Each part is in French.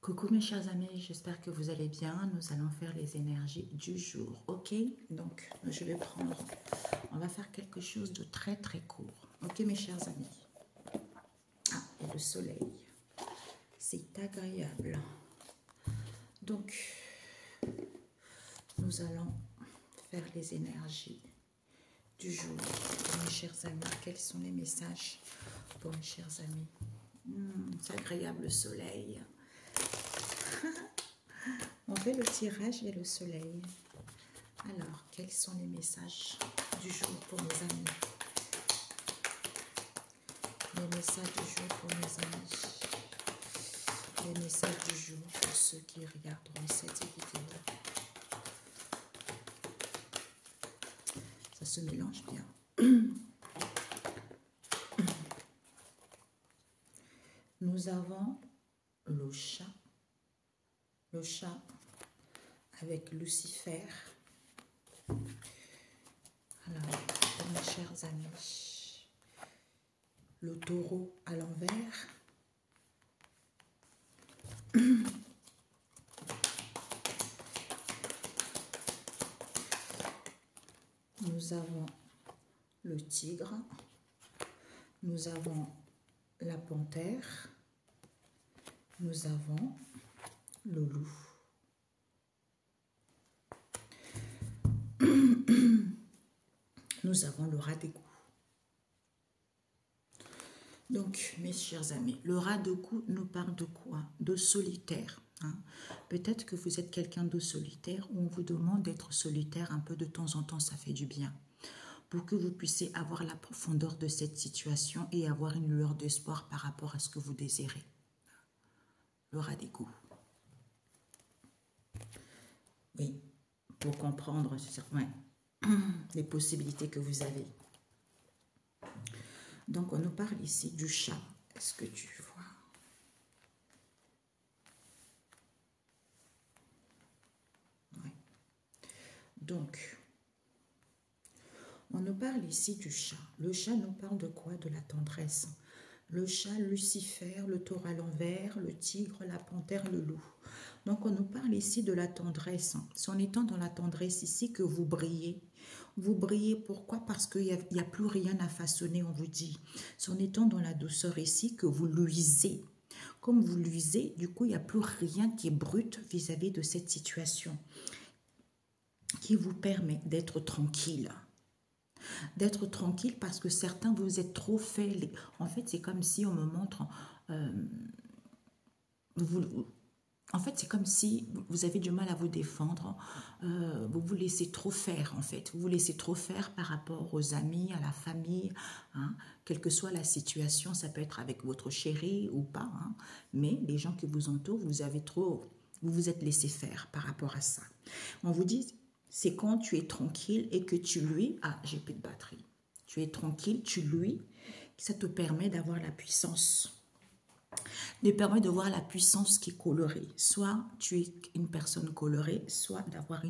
Coucou mes chers amis, j'espère que vous allez bien. Nous allons faire les énergies du jour, ok? Donc, je vais prendre, on va faire quelque chose de très très court, ok mes chers amis? Ah, et le soleil, c'est agréable. Donc, nous allons faire les énergies du jour. Mes chers amis, quels sont les messages pour mes chers amis? C'est agréable le soleil. On fait le tirage et le soleil. Alors, quels sont les messages du jour pour mes amis? Les messages du jour pour mes amis. Les messages du jour pour ceux qui regarderont cette vidéo. Ça se mélange bien. Nous avons le chat. Le chat avec Lucifer. Alors, mes chers amis, le taureau à l'envers. Nous avons le tigre. Nous avons la panthère. Nous avons le loup. Nous avons le rat d'égout. Donc, mes chers amis, le rat d'égout nous parle de quoi? De solitaire. Hein? Peut-être que vous êtes quelqu'un de solitaire ou on vous demande d'être solitaire un peu de temps en temps, ça fait du bien. Pour que vous puissiez avoir la profondeur de cette situation et avoir une lueur d'espoir par rapport à ce que vous désirez. Le rat d'égout. Oui, pour comprendre les possibilités que vous avez. Donc, on nous parle ici du chat. Est-ce que tu vois? Oui. Donc, on nous parle ici du chat. Le chat nous parle de quoi? De la tendresse. Le chat, Lucifer, le taureau à l'envers, le tigre, la panthère, le loup. Donc, on nous parle ici de la tendresse. C'est en étant dans la tendresse ici que vous brillez. Vous brillez, pourquoi? Parce qu'il n'y a plus rien à façonner, on vous dit. C'est en étant dans la douceur ici que vous luisez. Comme vous luisez, du coup, il n'y a plus rien qui est brut vis-à-vis de cette situation qui vous permet d'être tranquille. D'être tranquille parce que certains, vous êtes trop faits. En fait, c'est comme si on me montre... En fait, c'est comme si vous avez du mal à vous défendre. Vous vous laissez trop faire, en fait. Vous vous laissez trop faire par rapport aux amis, à la famille. Hein. Quelle que soit la situation, ça peut être avec votre chéri ou pas. Hein. Mais les gens qui vous entourent, vous vous êtes laissé faire par rapport à ça. On vous dit, c'est quand tu es tranquille et que tu luis. Ah, j'ai plus de batterie. Tu es tranquille, tu luis. Ça te permet d'avoir la puissance. Permet de voir la puissance qui est colorée. Soit tu es une personne colorée, soit d'avoir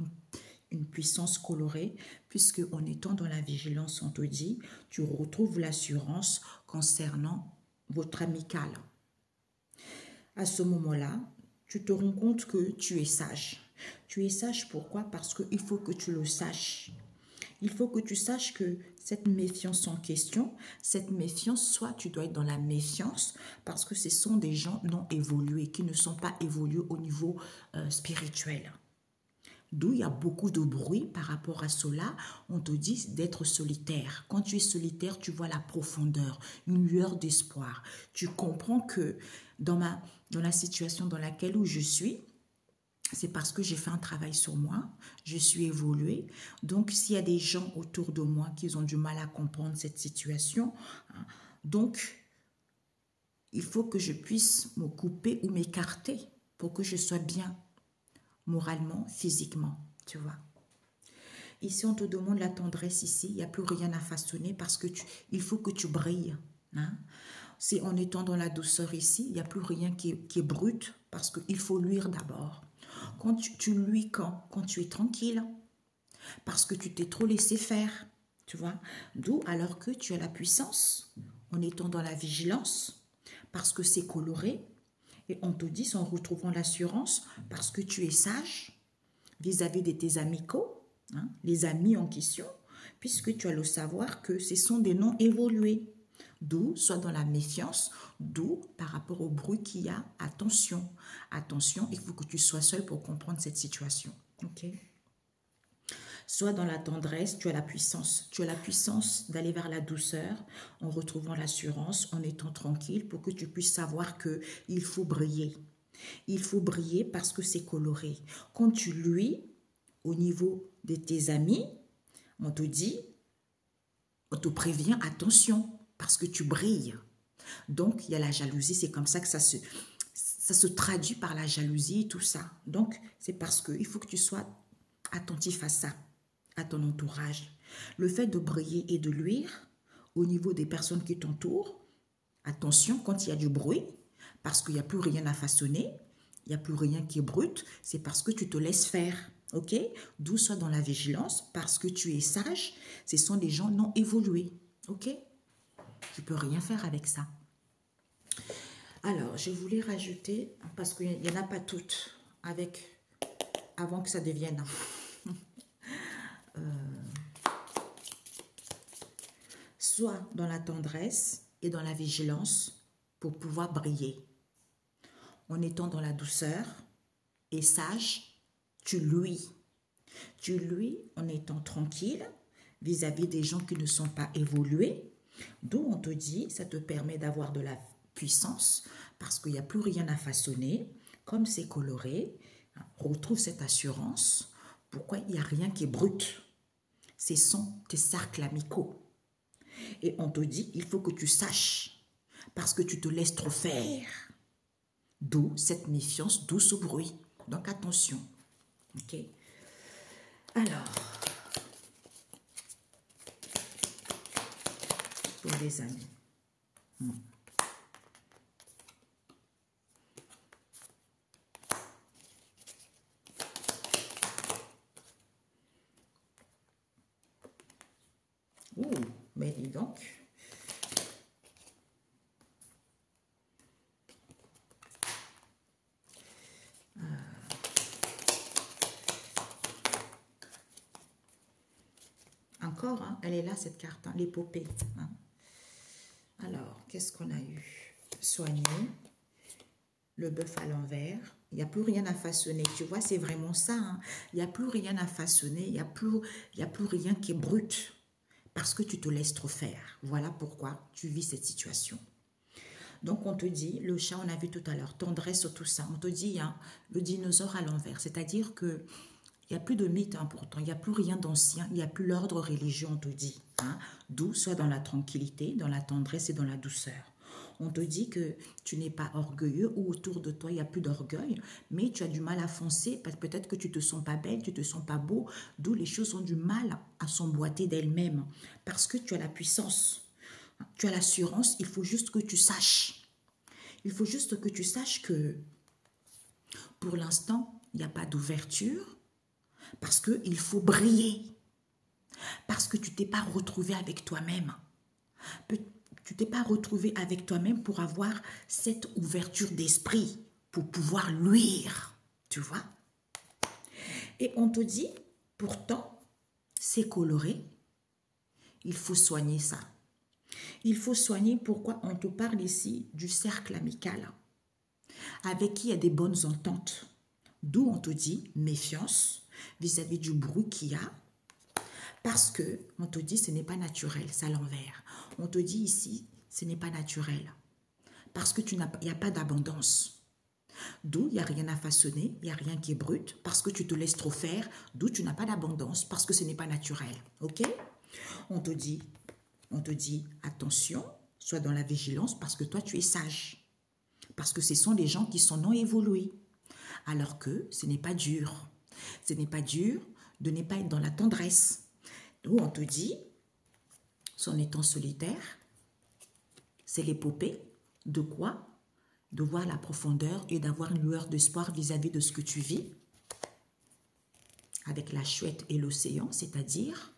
une puissance colorée, puisque en étant dans la vigilance, on te dit, tu retrouves l'assurance concernant votre amical. À ce moment-là, tu te rends compte que tu es sage. Tu es sage pourquoi? Parce qu'il faut que tu le saches. Il faut que tu saches que cette méfiance en question, cette méfiance, soit tu dois être dans la méfiance parce que ce sont des gens non évolués, qui ne sont pas évolués au niveau spirituel. D'où il y a beaucoup de bruit par rapport à cela. On te dit d'être solitaire. Quand tu es solitaire, tu vois la profondeur, une lueur d'espoir. Tu comprends que dans la situation dans laquelle où je suis, c'est parce que j'ai fait un travail sur moi, je suis évoluée. Donc, s'il y a des gens autour de moi qui ont du mal à comprendre cette situation, hein, donc, il faut que je puisse me couper ou m'écarter pour que je sois bien moralement, physiquement, tu vois. Ici, on te demande la tendresse ici, il n'y a plus rien à façonner parce que il faut que tu brilles. Hein. C'est en étant dans la douceur ici, il n'y a plus rien qui est brut parce qu'il faut luire d'abord. Quand tu luis quand tu es tranquille, parce que tu t'es trop laissé faire, tu vois. D'où alors que tu as la puissance, en étant dans la vigilance, parce que c'est coloré, Et on te dit, en retrouvant l'assurance, parce que tu es sage vis-à-vis de tes amicaux, hein, les amis en question, puisque tu as le savoir que ce sont des noms évolués. D'où, soit dans la méfiance, d'où, par rapport au bruit qu'il y a, attention. Attention, il faut que tu sois seul pour comprendre cette situation. Ok? Soit dans la tendresse, tu as la puissance. Tu as la puissance d'aller vers la douceur en retrouvant l'assurance, en étant tranquille pour que tu puisses savoir qu'il faut briller. Il faut briller parce que c'est coloré. Quand tu luis au niveau de tes amis, on te dit, on te prévient, attention, parce que tu brilles. Donc, il y a la jalousie, c'est comme ça que ça se traduit par la jalousie et tout ça. Donc, c'est parce qu'il faut que tu sois attentif à ça, à ton entourage. Le fait de briller et de luire au niveau des personnes qui t'entourent, attention quand il y a du bruit, parce qu'il n'y a plus rien à façonner, il n'y a plus rien qui est brut, c'est parce que tu te laisses faire, ok? D'où soit dans la vigilance, parce que tu es sage, ce sont des gens non évolués, ok? Tu ne peux rien faire avec ça. Alors, je voulais rajouter, parce qu'il n'y en a pas toutes, avant que ça devienne... soit dans la tendresse et dans la vigilance pour pouvoir briller. En étant dans la douceur et sage, tu luis. Tu luis en étant tranquille vis-à-vis des gens qui ne sont pas évolués. D'où on te dit, ça te permet d'avoir de la puissance parce qu'il n'y a plus rien à façonner. Comme c'est coloré, retrouve cette assurance. Pourquoi il n'y a rien qui est brut? Ce sont tes cercles amicaux. Et on te dit, il faut que tu saches, parce que tu te laisses trop faire. D'où cette méfiance, d'où ce bruit. Donc attention. Ok? Alors, pour les amis. Ouh, mais dis donc. Encore, hein, elle est là cette carte, hein, l'épopée. Hein. Alors, qu'est-ce qu'on a eu? Soigner, le bœuf à l'envers. Il n'y a plus rien à façonner. Tu vois, c'est vraiment ça. Hein. Il n'y a plus rien à façonner. Il n'y a plus rien qui est brut. Parce que tu te laisses trop faire. Voilà pourquoi tu vis cette situation. Donc, on te dit, le chat, on a vu tout à l'heure, tendresse sur tout ça. On te dit, hein, le dinosaure à l'envers. C'est-à-dire que il n'y a plus de mythe important, il n'y a plus rien d'ancien, il n'y a plus l'ordre religieux, on te dit. Hein, d'où, soit dans la tranquillité, dans la tendresse et dans la douceur. On te dit que tu n'es pas orgueilleux ou autour de toi, il n'y a plus d'orgueil, mais tu as du mal à foncer, peut-être que tu ne te sens pas belle, tu ne te sens pas beau, d'où les choses ont du mal à s'emboîter d'elles-mêmes, parce que tu as la puissance, tu as l'assurance, il faut juste que tu saches. Il faut juste que tu saches que pour l'instant, il n'y a pas d'ouverture, parce qu'il faut briller. Parce que tu ne t'es pas retrouvé avec toi-même. Tu t'es pas retrouvé avec toi-même pour avoir cette ouverture d'esprit, pour pouvoir luire. Tu vois? Et on te dit, pourtant, c'est coloré. Il faut soigner ça. Il faut soigner pourquoi on te parle ici du cercle amical, avec qui il y a des bonnes ententes. D'où on te dit méfiance vis-à-vis du bruit qu'il y a, parce que on te dit ce n'est pas naturel, c'est à l'envers. On te dit ici, ce n'est pas naturel, parce que il n'y a pas d'abondance. D'où il n'y a rien à façonner, il n'y a rien qui est brut, parce que tu te laisses trop faire, d'où tu n'as pas d'abondance, parce que ce n'est pas naturel. Ok? On te dit attention, sois dans la vigilance, parce que toi tu es sage. Parce que ce sont des gens qui sont non évolués. Alors que ce n'est pas dur. Ce n'est pas dur de ne pas être dans la tendresse. Où on te dit, en étant solitaire, c'est l'épopée de quoi? De voir la profondeur et d'avoir une lueur d'espoir vis-à-vis de ce que tu vis. Avec la chouette et l'océan, c'est-à-dire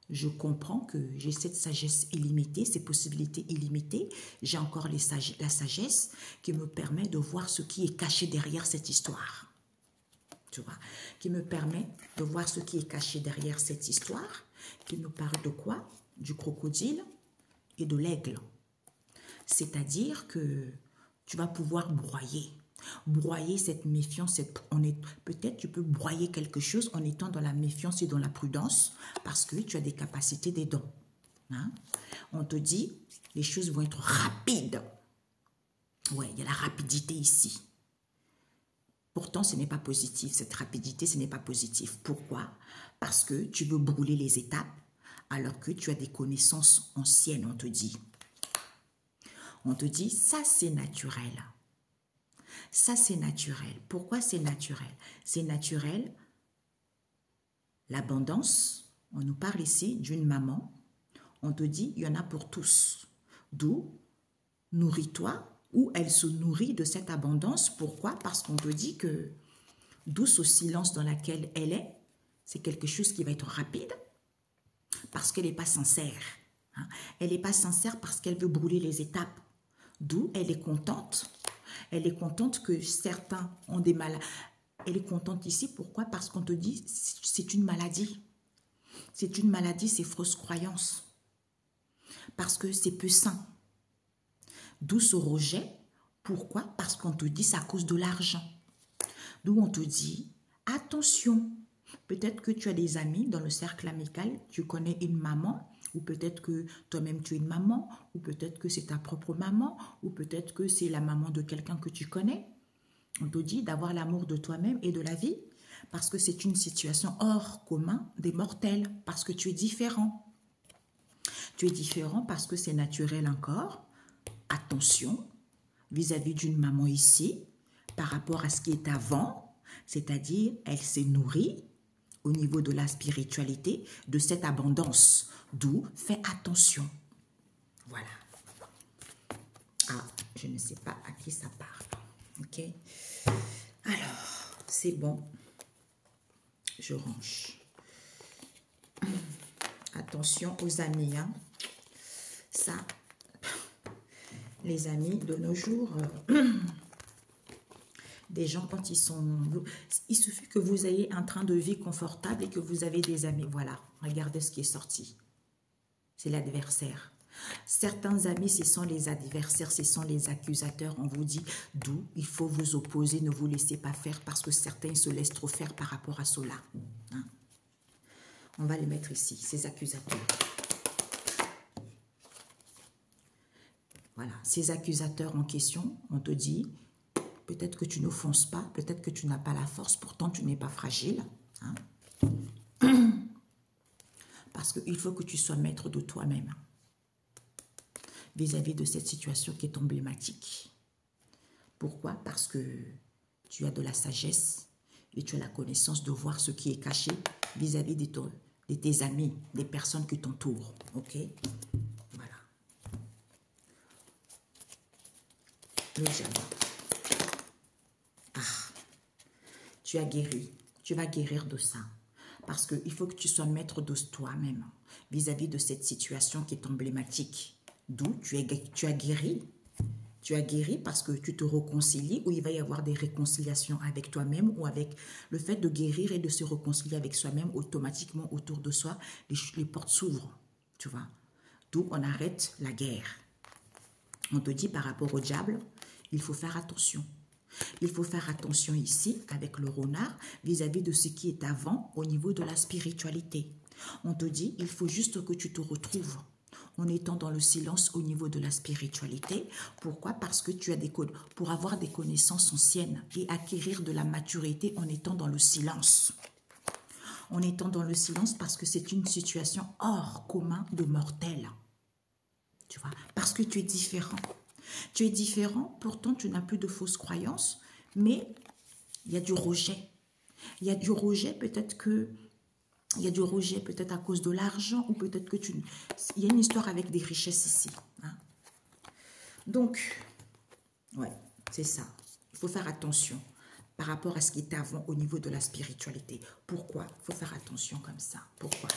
Je comprends que j'ai cette sagesse illimitée, ces possibilités illimitées. J'ai encore la sagesse qui me permet de voir ce qui est caché derrière cette histoire. Tu vois, qui me permet de voir ce qui est caché derrière cette histoire, qui nous parle de quoi? Du crocodile et de l'aigle. C'est-à-dire que tu vas pouvoir broyer cette méfiance. Peut-être tu peux broyer quelque chose en étant dans la méfiance et dans la prudence parce que tu as des capacités, des dons. Hein? On te dit, les choses vont être rapides. Ouais, il y a la rapidité ici. Pourtant, ce n'est pas positif. Cette rapidité, ce n'est pas positif. Pourquoi? Parce que tu veux brûler les étapes alors que tu as des connaissances anciennes, on te dit. On te dit, ça c'est naturel. Ça c'est naturel. Pourquoi c'est naturel? C'est naturel. L'abondance, on nous parle ici d'une maman. On te dit, il y en a pour tous. D'où, nourris-toi, ou elle se nourrit de cette abondance. Pourquoi? Parce qu'on te dit que douce au silence dans lequel elle est, c'est quelque chose qui va être rapide parce qu'elle n'est pas sincère. Hein? Elle n'est pas sincère parce qu'elle veut brûler les étapes. D'où elle est contente. Elle est contente que certains ont des maladies. Elle est contente ici. Pourquoi? Parce qu'on te dit c'est une maladie. C'est une maladie, c'est fausse croyance. Parce que c'est peu sain. D'où ce rejet. Pourquoi? Parce qu'on te dit c'est à cause de l'argent. D'où on te dit attention. Peut-être que tu as des amis dans le cercle amical, tu connais une maman, ou peut-être que toi-même tu es une maman, ou peut-être que c'est ta propre maman, ou peut-être que c'est la maman de quelqu'un que tu connais. On te dit d'avoir l'amour de toi-même et de la vie, parce que c'est une situation hors commun des mortels, parce que tu es différent. Tu es différent parce que c'est naturel encore. Attention, vis-à-vis d'une maman ici, par rapport à ce qui est avant, c'est-à-dire elle s'est nourrie au niveau de la spiritualité, de cette abondance. D'où, fais attention. Voilà. Ah, je ne sais pas à qui ça parle. Ok. Alors, c'est bon. Je range. Attention aux amis. Hein. Ça, les amis de nos jours... Des gens, quand ils sont... Il suffit que vous ayez un train de vie confortable et que vous avez des amis. Voilà, regardez ce qui est sorti. C'est l'adversaire. Certains amis, ce sont les adversaires, ce sont les accusateurs. On vous dit d'où il faut vous opposer, ne vous laissez pas faire parce que certains se laissent trop faire par rapport à cela. Hein? On va les mettre ici, ces accusateurs. Voilà, ces accusateurs en question, on te dit... Peut-être que tu ne fonces pas, peut-être que tu n'as pas la force, pourtant tu n'es pas fragile. Hein? Parce qu'il faut que tu sois maître de toi-même vis-à-vis de cette situation qui est emblématique. Pourquoi? Parce que tu as de la sagesse et tu as la connaissance de voir ce qui est caché vis-à-vis de tes amis, des personnes qui t'entourent. Ok? Voilà. Le diable. Tu as guéri, tu vas guérir de ça. Parce qu'il faut que tu sois maître de toi-même vis-à-vis de cette situation qui est emblématique. D'où tu as guéri. Tu as guéri parce que tu te réconcilies ou il va y avoir des réconciliations avec toi-même ou avec le fait de guérir et de se réconcilier avec soi-même automatiquement autour de soi, les portes s'ouvrent, tu vois. D'où on arrête la guerre. On te dit par rapport au diable, il faut faire attention. Il faut faire attention ici avec le renard vis-à-vis de ce qui est avant au niveau de la spiritualité. On te dit, il faut juste que tu te retrouves en étant dans le silence au niveau de la spiritualité. Pourquoi? Parce que tu as pour avoir des connaissances anciennes et acquérir de la maturité en étant dans le silence. En étant dans le silence parce que c'est une situation hors commun de mortels. Tu vois? Parce que tu es différent. Tu es différent, pourtant tu n'as plus de fausses croyances, mais il y a du rejet. Il y a du rejet peut-être que... Il y a du rejet peut-être à cause de l'argent ou peut-être que tu... Il y a une histoire avec des richesses ici. Hein? Donc, ouais, c'est ça. Il faut faire attention par rapport à ce qui était avant au niveau de la spiritualité. Pourquoi? Il faut faire attention comme ça. Pourquoi?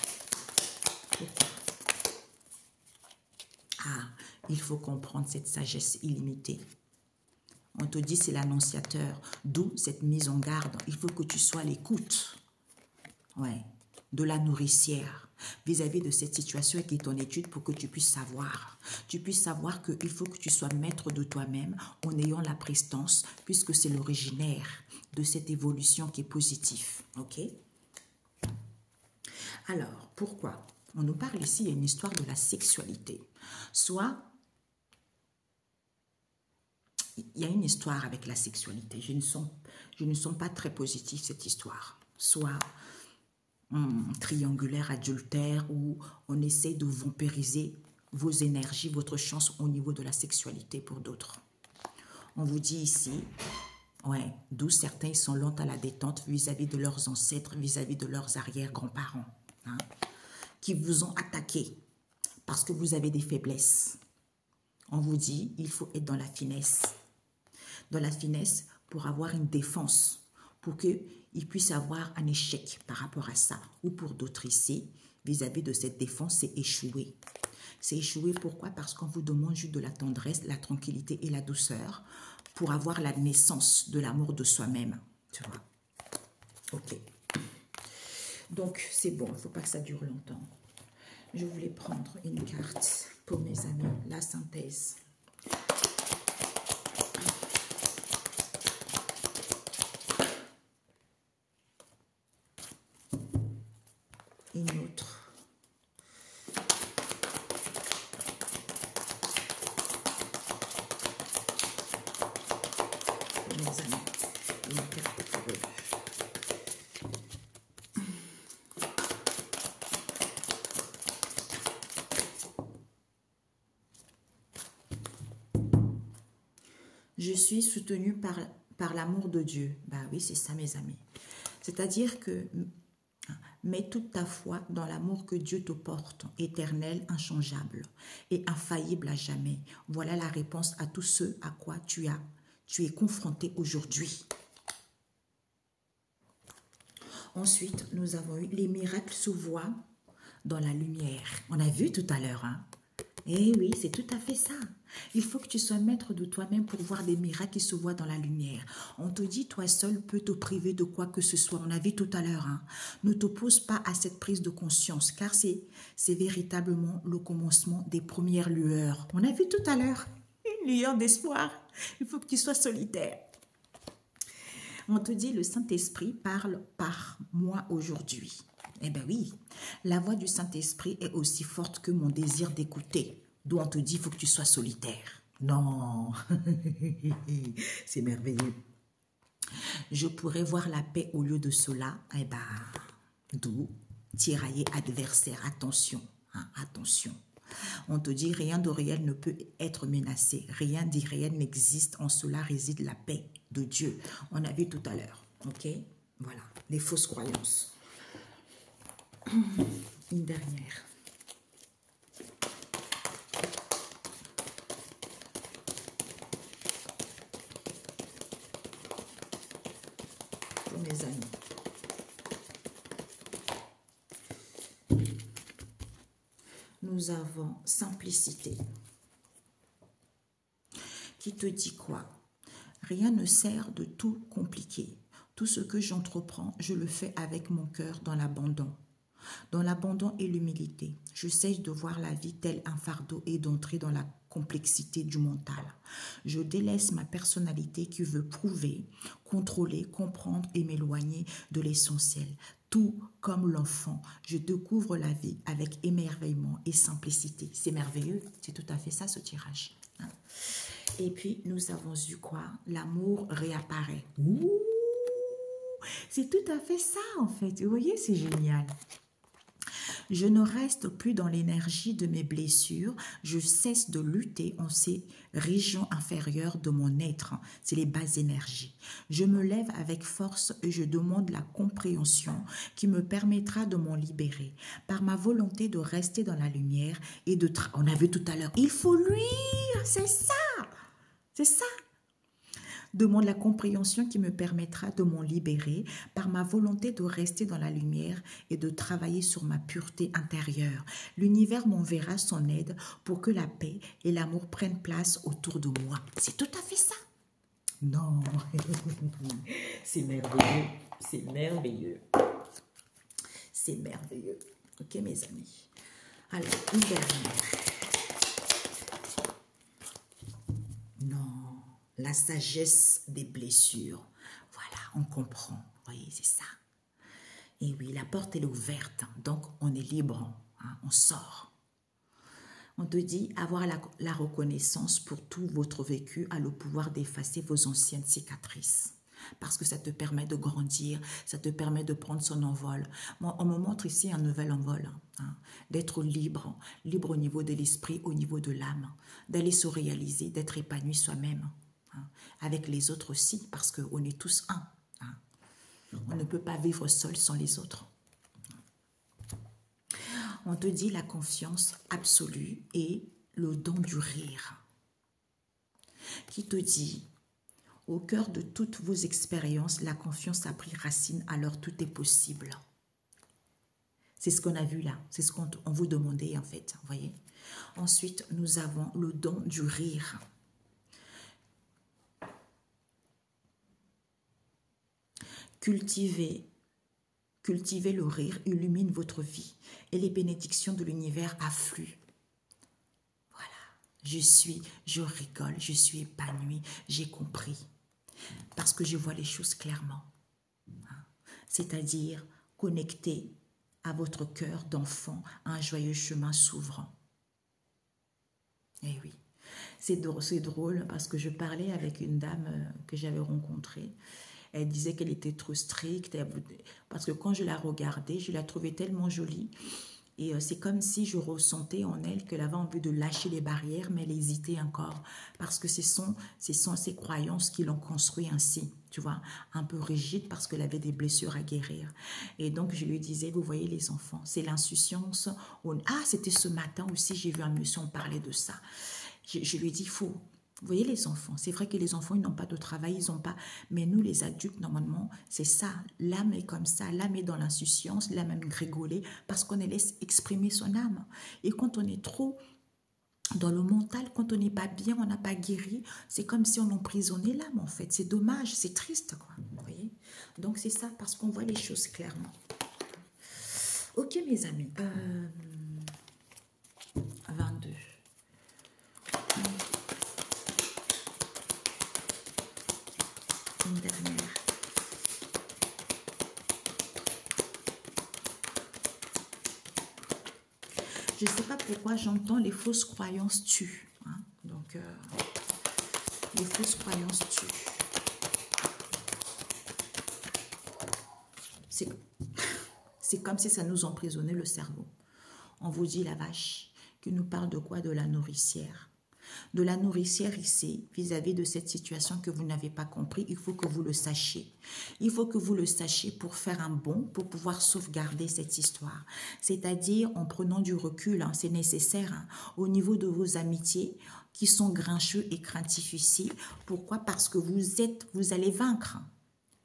Ah, il faut comprendre cette sagesse illimitée. On te dit c'est l'annonciateur, d'où cette mise en garde. Il faut que tu sois à l'écoute, ouais, de la nourricière vis-à-vis de cette situation qui est ton étude pour que tu puisses savoir. Tu puisses savoir qu'il faut que tu sois maître de toi-même en ayant la prestance puisque c'est l'originaire de cette évolution qui est positive. Ok? Alors, pourquoi? On nous parle ici, il y a une histoire de la sexualité. Soit il y a une histoire avec la sexualité. Je ne sens pas très positive cette histoire. Soit triangulaire, adultère, où on essaie de vampiriser vos énergies, votre chance au niveau de la sexualité pour d'autres. On vous dit ici, ouais, d'où certains sont lents à la détente vis-à-vis de leurs ancêtres, vis-à-vis de leurs arrière-grands-parents, hein, qui vous ont attaqué parce que vous avez des faiblesses. On vous dit, il faut être dans la finesse. Dans la finesse pour avoir une défense, pour qu'il puisse avoir un échec par rapport à ça. Ou pour d'autres ici, vis-à-vis de cette défense, c'est échouer. C'est échouer, pourquoi? Parce qu'on vous demande juste de la tendresse, la tranquillité et la douceur pour avoir la naissance de l'amour de soi-même. Tu vois? Ok. Donc, c'est bon, il ne faut pas que ça dure longtemps. Je voulais prendre une carte pour mes amis, la synthèse. Une autre. Pour mes amis, une carte pour eux. Je suis soutenue par l'amour de Dieu. Bah oui, c'est ça mes amis. C'est-à-dire que mets toute ta foi dans l'amour que Dieu te porte, éternel, inchangeable et infaillible à jamais. Voilà la réponse à tout ce à quoi tu es confronté aujourd'hui. Ensuite, nous avons eu les miracles se voient dans la lumière. On a vu tout à l'heure, hein? Eh oui, c'est tout à fait ça. Il faut que tu sois maître de toi-même pour voir des miracles qui se voient dans la lumière. On te dit, toi seul peux te priver de quoi que ce soit. On a vu tout à l'heure. Hein. Ne t'oppose pas à cette prise de conscience, car c'est véritablement le commencement des premières lueurs. On a vu tout à l'heure. Une lueur d'espoir. Il faut que tu sois solitaire. On te dit, le Saint-Esprit parle par moi aujourd'hui. Eh bien oui, la voix du Saint-Esprit est aussi forte que mon désir d'écouter. D'où on te dit, il faut que tu sois solitaire. Non, c'est merveilleux. Je pourrais voir la paix au lieu de cela. Eh bien, d'où tirailler adversaire. Attention, hein, attention. On te dit, rien de réel ne peut être menacé. Rien d'irréel n'existe. En cela réside la paix de Dieu. On a vu tout à l'heure. Ok? Voilà, les fausses croyances. Une dernière. Pour mes amis. Nous avons simplicité. Qui te dit quoi? Rien ne sert de tout compliquer. Tout ce que j'entreprends, je le fais avec mon cœur dans l'abandon. Dans l'abandon et l'humilité, je cesse de voir la vie tel un fardeau et d'entrer dans la complexité du mental. Je délaisse ma personnalité qui veut prouver, contrôler, comprendre et m'éloigner de l'essentiel. Tout comme l'enfant, je découvre la vie avec émerveillement et simplicité. C'est merveilleux, c'est tout à fait ça ce tirage. Hein? Et puis nous avons eu quoi? L'amour réapparaît. Ouh, c'est tout à fait ça en fait. Vous voyez, c'est génial. Je ne reste plus dans l'énergie de mes blessures. Je cesse de lutter en ces régions inférieures de mon être. C'est les basses énergies. Je me lève avec force et je demande la compréhension qui me permettra de m'en libérer. Par ma volonté de rester dans la lumière et de... On a vu tout à l'heure, il faut luire, c'est ça. C'est ça. Demande la compréhension qui me permettra de m'en libérer par ma volonté de rester dans la lumière et de travailler sur ma pureté intérieure. L'univers m'enverra son aide pour que la paix et l'amour prennent place autour de moi. C'est tout à fait ça. Non, c'est merveilleux, c'est merveilleux, c'est merveilleux. Ok mes amis. Alors, une dernière. Non, la sagesse des blessures. Voilà, on comprend. Vous voyez, c'est ça. Et oui, la porte, elle est ouverte. Donc, on est libre. Hein, on sort. On te dit, avoir la reconnaissance pour tout votre vécu a le pouvoir d'effacer vos anciennes cicatrices. Parce que ça te permet de grandir, ça te permet de prendre son envol. Moi, on me montre ici un nouvel envol, hein, d'être libre, libre au niveau de l'esprit, au niveau de l'âme, d'aller se réaliser, d'être épanoui soi-même, hein, avec les autres aussi, parce qu'on est tous un. Hein. On ne peut pas vivre seul sans les autres. On te dit la confiance absolue et le don du rire, qui te dit, au cœur de toutes vos expériences, la confiance a pris racine, alors tout est possible. C'est ce qu'on a vu là, c'est ce qu'on vous demandait en fait, vous voyez. Ensuite, nous avons le don du rire. Cultivez le rire, illumine votre vie et les bénédictions de l'univers affluent. Voilà, je rigole, je suis épanouie, j'ai compris. Parce que je vois les choses clairement. C'est-à-dire connecté à votre cœur d'enfant, un joyeux chemin s'ouvre. Eh oui, c'est drôle parce que je parlais avec une dame que j'avais rencontrée. Elle disait qu'elle était trop stricte, parce que quand je la regardais, je la trouvais tellement jolie. Et c'est comme si je ressentais en elle qu'elle avait envie de lâcher les barrières, mais elle hésitait encore. Parce que ce sont ses croyances qui l'ont construit ainsi, tu vois, un peu rigide parce qu'elle avait des blessures à guérir. Et donc, je lui disais, vous voyez les enfants, c'est l'insouciance. Ah, c'était ce matin aussi, j'ai vu un monsieur, on parlait de ça. Je lui ai dit, il faut... Vous voyez les enfants, c'est vrai que les enfants, ils n'ont pas de travail, ils n'ont pas... Mais nous, les adultes, normalement, c'est ça. L'âme est comme ça, l'âme est dans l'insouciance, l'âme aime rigoler parce qu'on laisse exprimer son âme. Et quand on est trop dans le mental, quand on n'est pas bien, on n'a pas guéri, c'est comme si on emprisonnait l'âme, en fait. C'est dommage, c'est triste, quoi. Vous voyez? Donc, c'est ça, parce qu'on voit les choses clairement. Ok, mes amis. 22. Une dernière. Je ne sais pas pourquoi j'entends les fausses croyances tuent. Hein? Donc, les fausses croyances tuent. C'est comme si ça nous emprisonnait le cerveau. On vous dit la vache, qui nous parle de quoi? De la nourricière. De la nourricière ici, vis-à-vis de cette situation que vous n'avez pas compris, il faut que vous le sachiez. Il faut que vous le sachiez pour faire un bond, pour pouvoir sauvegarder cette histoire. C'est-à-dire en prenant du recul, hein, c'est nécessaire, hein, au niveau de vos amitiés qui sont grincheux et craintifs ici. Pourquoi? Parce que vous allez vaincre.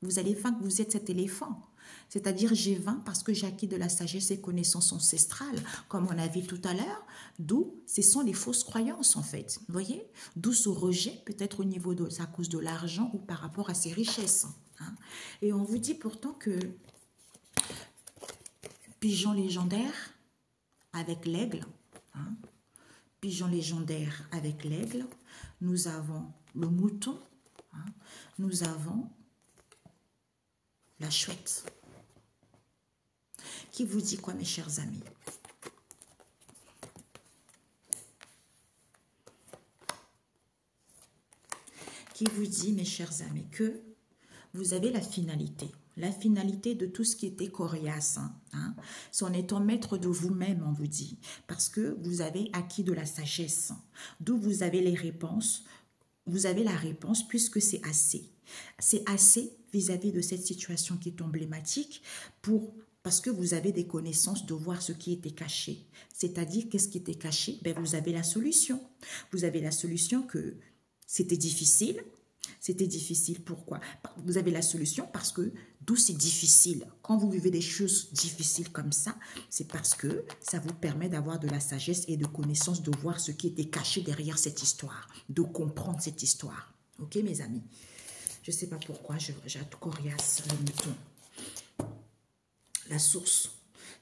Vous allez vaincre, vous êtes cet éléphant. C'est-à-dire, j'ai vaincu parce que j'ai acquis de la sagesse et connaissances ancestrales, comme on a vu tout à l'heure, d'où ce sont les fausses croyances, en fait. Vous voyez? D'où ce rejet, peut-être au niveau de, à cause de l'argent ou par rapport à ses richesses. Hein. Et on vous dit pourtant que pigeon légendaire avec l'aigle, hein, pigeon légendaire avec l'aigle, nous avons le mouton, hein, nous avons la chouette. Qui vous dit quoi, mes chers amis? Qui vous dit, mes chers amis, que vous avez la finalité de tout ce qui était coriace. Hein, c'est en étant maître de vous-même, on vous dit, parce que vous avez acquis de la sagesse, d'où vous avez les réponses. Vous avez la réponse puisque c'est assez. C'est assez vis-à-vis de cette situation qui est emblématique parce que vous avez des connaissances de voir ce qui était caché. C'est-à-dire, qu'est-ce qui était caché? Ben, vous avez la solution. Vous avez la solution que c'était difficile, C'était difficile. Pourquoi? Vous avez la solution parce que d'où c'est difficile. Quand vous vivez des choses difficiles comme ça, c'est parce que ça vous permet d'avoir de la sagesse et de connaissance, de voir ce qui était caché derrière cette histoire, de comprendre cette histoire. Ok, mes amis? Je ne sais pas pourquoi, j'ai coriace le mouton. La source.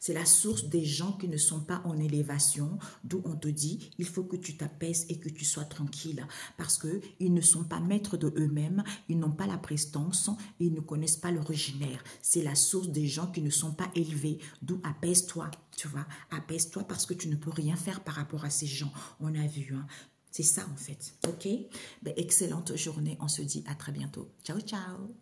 C'est la source des gens qui ne sont pas en élévation, d'où on te dit, il faut que tu t'apaises et que tu sois tranquille. Parce qu'ils ne sont pas maîtres de eux-mêmes, ils n'ont pas la prestance, et ils ne connaissent pas l'originaire. C'est la source des gens qui ne sont pas élevés, d'où apaise-toi, tu vois. Apaise-toi parce que tu ne peux rien faire par rapport à ces gens. On a vu, hein. C'est ça en fait, ok? Ben, excellente journée, on se dit à très bientôt. Ciao, ciao.